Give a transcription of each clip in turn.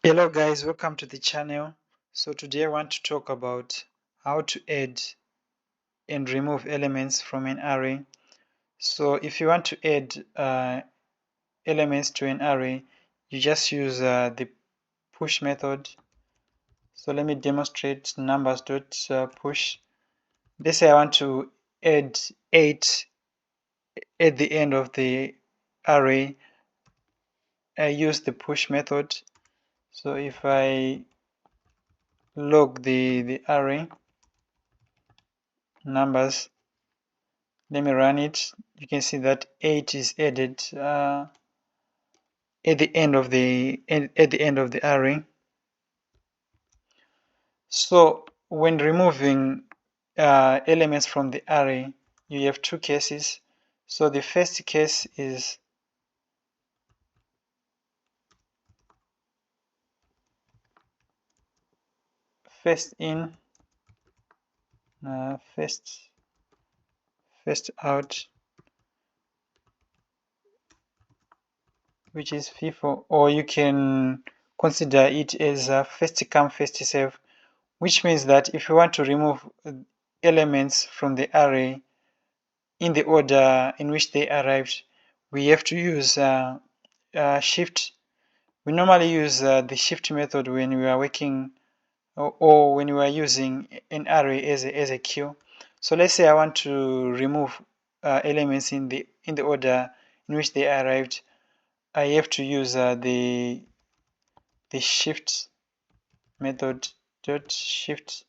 Hello guys, welcome to the channel. So today I want to talk about how to add and remove elements from an array. So if you want to add elements to an array, you just use the push method. So let me demonstrate numbers.push. Let's say I want to add 8 at the end of the array. I use the push method. So if I log the array numbers, let me run it. You can see that 8 is added at the end of the array. So when removing elements from the array, you have two cases. So the first case is first in, first out, which is FIFO, or you can consider it as first come first serve, which means that if you want to remove elements from the array in the order in which they arrived, we have to use shift. We normally use the shift method when we are working or when we are using an array as a queue. So let's say I want to remove elements in the order in which they arrived. I have to use the shift method dot shift.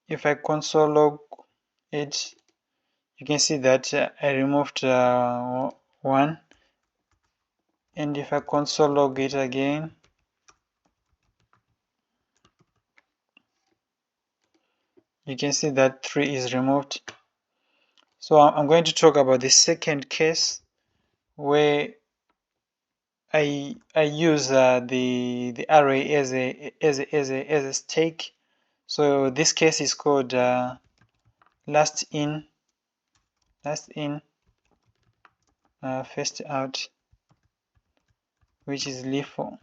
If I console log it, you can see that I removed 1, and if I console log it again, you can see that 3 is removed. So I'm going to talk about the second case where I use the array as a stake. So this case is called last in, first out, which is LIFO.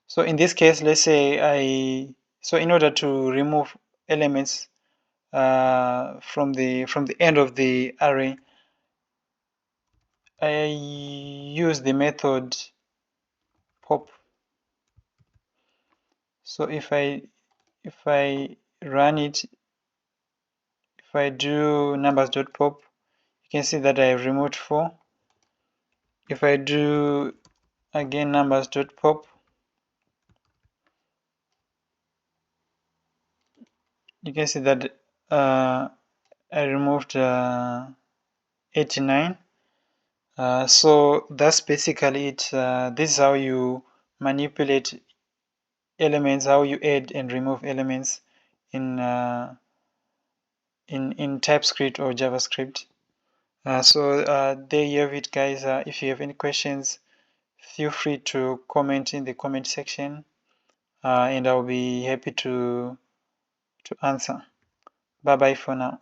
So in this case, let's say so in order to remove elements from the end of the array, I use the method pop. So if I run it, if I do numbers.pop, you can see that I have removed 4. If I do again numbers.pop, you can see that I removed 89. So that's basically it. This is how you manipulate elements, how you add and remove elements in TypeScript or JavaScript. So there you have it, guys. If you have any questions, feel free to comment in the comment section, and I'll be happy to answer. Bye bye for now.